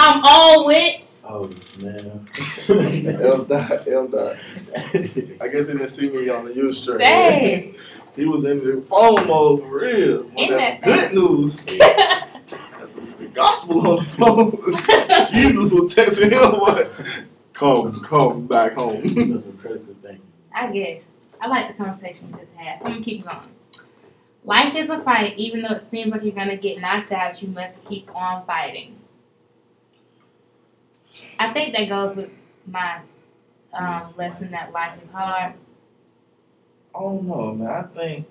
I'm all with. Oh man. L dot. I guess he didn't see me on the U stream. Dang. He was in the phone mode for real. Well, that's good news. That's the gospel on the phone. Jesus was texting him, what? Come back home. That's a critical thing. I guess. I like the conversation we just had. So I'm going to keep going. Life is a fight. Even though it seems like you're going to get knocked out, you must keep on fighting. I think that goes with my lesson that life is hard. I don't know, man.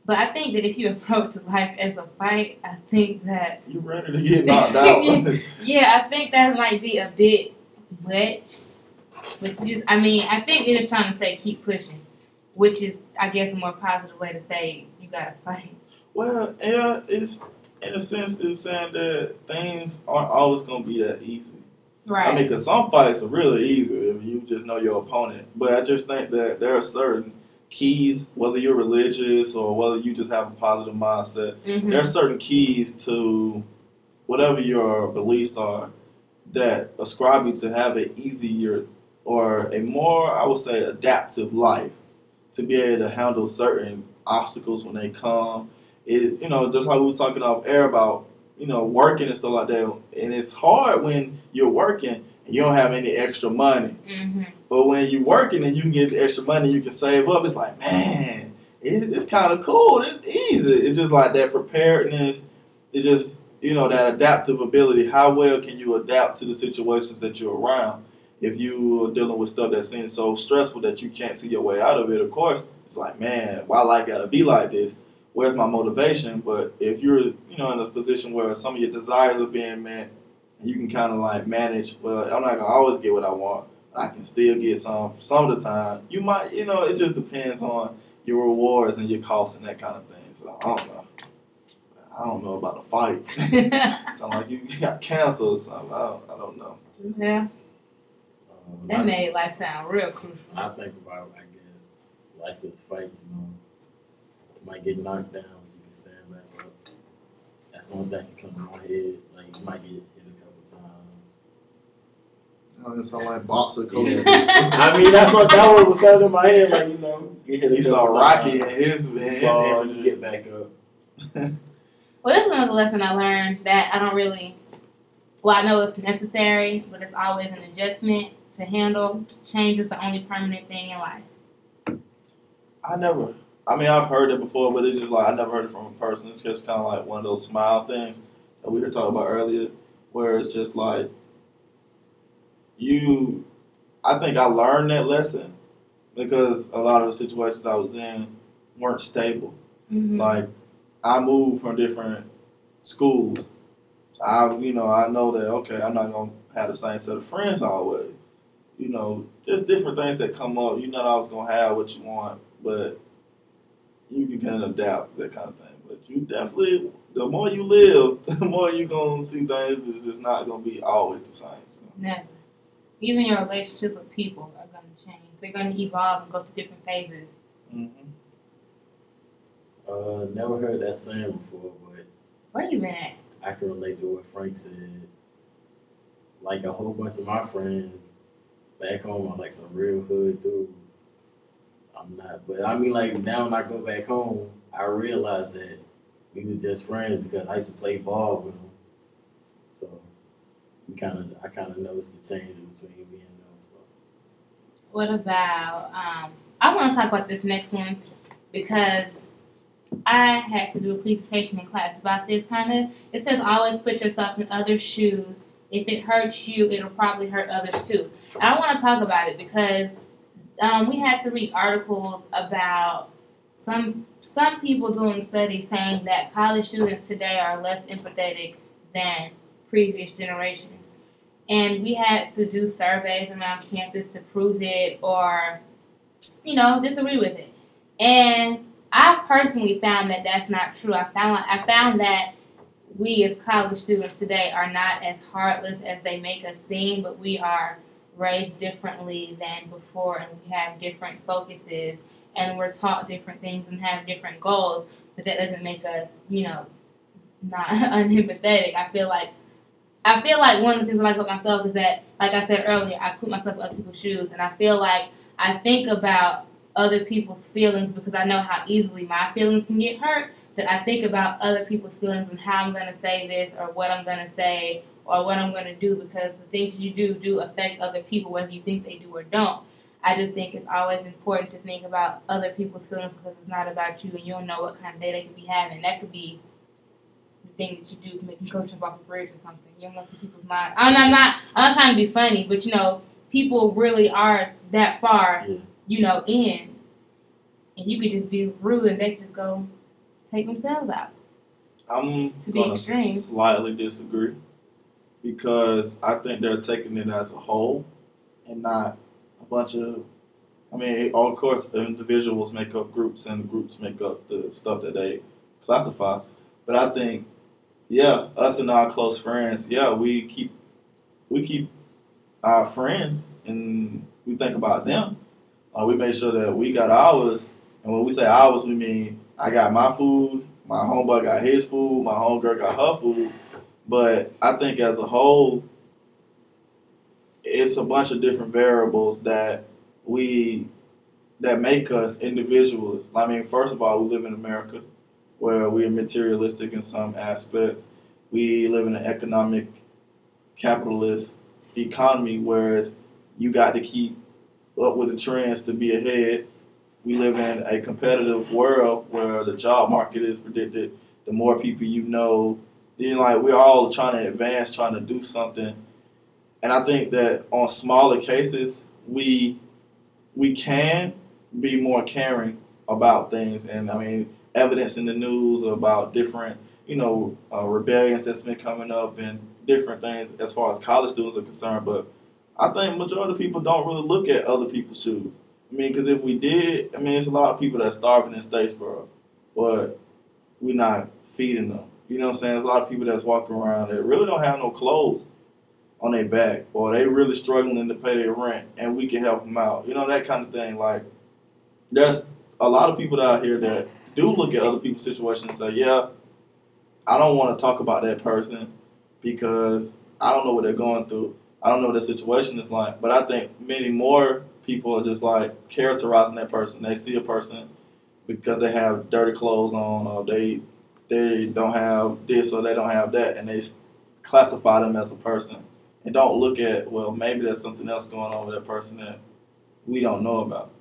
But I think that if you approach life as a fight, I think that... You're ready to get knocked out. Yeah, I think that might be a bit much. I think they're just trying to say keep pushing, which is, I guess, a more positive way to say you gotta fight. Well, yeah, it's in a sense it's saying that things aren't always gonna be that easy. Right. I mean, because some fights are really easy if you just know your opponent. But I just think that there are certain keys, whether you're religious or whether you just have a positive mindset, Mm-hmm. there are certain keys to whatever your beliefs are that ascribe you to have an easier or a more, I would say, adaptive life to be able to handle certain obstacles when they come. Is just like we were talking off air about working and stuff like that, and it's hard when you're working and you don't have any extra money. Mm-hmm. But when you're working and you can get the extra money you can save up, it's like, man, it's kind of cool. It's easy. It's just like that preparedness. It's just that adaptive ability. How well can you adapt to the situations that you're around? If you are dealing with stuff that seems so stressful that you can't see your way out of it, of course, it's like, man, why life gotta be like this? Where's my motivation? But if you're, in a position where some of your desires are being met, and you can kind of like manage, well, I'm not gonna always get what I want. I can still get some of the time. You might, it just depends on your rewards and your costs and that kind of thing. So I don't know. I don't know about the fight. Sound like you got cancer or something. I don't know. Yeah. That made life sound real crucial. I think about, I guess, life is fights, You might get knocked down, but you can stand back up. That's something that can come in my head. Like, you might get hit a couple times. It sound like boxer coach. I mean, that word was kind of in my head. Like, get hit a You saw couple Rocky times. and his Fall, you get back up. Well, this is another lesson I learned that I don't really... Well, I know it's necessary, but it's always an adjustment to handle. Change is the only permanent thing in life. I've heard it before, but it's just like I never heard it from a person. It's just kind of like one of those smile things that we were talking about earlier, where it's just like I think I learned that lesson because a lot of the situations I was in weren't stable. Mm-hmm. Like, I moved from different schools. I know that, okay, I'm not going to have the same set of friends always. Just different things that come up. You're not always going to have what you want, but you can kind of adapt, that kind of thing. But you definitely, the more you live, the more you're going to see things is just not going to be always the same. So. Never. Even your relationships with people are going to change. They're going to evolve and go through different phases. Mm-hmm. Never heard that saying before, but Where you been at? I can relate to what Frank said. Like, a whole bunch of my friends back home are like some real hood dudes. I'm not, but I mean, like, now when I go back home, I realize that we were just friends because I used to play ball with them. So I kind of noticed the change between me and them. So. What about, I want to talk about this next one because I had to do a presentation in class about this kind of. It says always put yourself in others' shoes. If it hurts you, it'll probably hurt others too. And I want to talk about it because we had to read articles about some people doing studies saying that college students today are less empathetic than previous generations. And we had to do surveys around campus to prove it or, disagree with it. And I personally found that that's not true. I found that we as college students today are not as heartless as they make us seem, but we are raised differently than before, and we have different focuses, and we're taught different things and have different goals, but that doesn't make us, not unempathetic. I feel like I feel like one of the things I like about myself is that, like I said earlier, I put myself in other people's shoes, and I feel like I think about other people's feelings because I know how easily my feelings can get hurt. That I think about other people's feelings and how I'm gonna say this or what I'm gonna say or what I'm gonna do because the things you do affect other people whether you think they do or don't. I just think it's always important to think about other people's feelings because it's not about you and you don't know what kind of day they could be having. That could be the thing that you do to make them coach them off a bridge or something. You don't know people's mind. I'm not trying to be funny, but people really are that far, in, and you could just be rude and they could just go take themselves out. I'm To be gonna extreme. slightly disagree because I think they're taking it as a whole and not a bunch of. I mean, of course, individuals make up groups and groups make up the stuff that they classify. But I think, yeah, us and our close friends, yeah, we keep our friends and we think about them. We make sure that we got ours, and when we say ours, we mean I got my food, my homeboy got his food, my homegirl got her food. But I think as a whole, it's a bunch of different variables we that make us individuals. I mean, first of all, we live in America where we are materialistic in some aspects. We live in an economic capitalist economy, whereas you got to keep up with the trends to be ahead. We live in a competitive world where the job market is predicted. The more people you know, like we're all trying to advance, trying to do something. And I think that on smaller cases, we can be more caring about things. And I mean, evidence in the news about different, rebellions that's been coming up and different things as far as college students are concerned. But I think majority of people don't really look at other people's shoes. I mean, because if we did, I mean, it's a lot of people that's starving in Statesboro, but we're not feeding them. You know what I'm saying? There's a lot of people that's walking around that really don't have no clothes on their back, or they really struggling to pay their rent, and we can help them out. You know, that kind of thing. Like, there's a lot of people out here that do look at other people's situations and say, yeah, I don't want to talk about that person because I don't know what they're going through. I don't know what their situation is like. But I think many more people are just like characterizing that person. They see a person because they have dirty clothes on, or they don't have this or they don't have that, and they classify them as a person and don't look at, well, maybe there's something else going on with that person that we don't know about.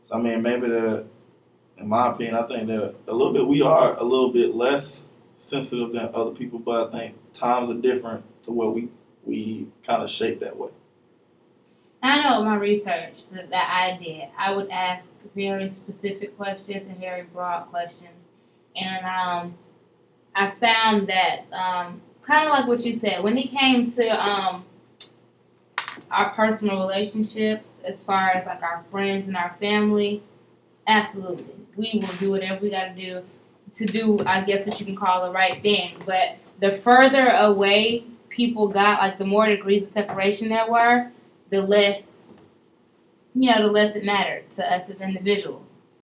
So I mean, maybe in my opinion, I think that we are a little bit less sensitive than other people, but I think times are different to where we kind of shape that way. I know my research that I did, I would ask very specific questions and very broad questions. And I found that kind of like what you said, when it came to our personal relationships, as far as like our friends and our family, absolutely. We will do whatever we got to do, I guess what you can call the right thing. But the further away people got, like the more degrees of separation there were, the less it mattered to us as individuals.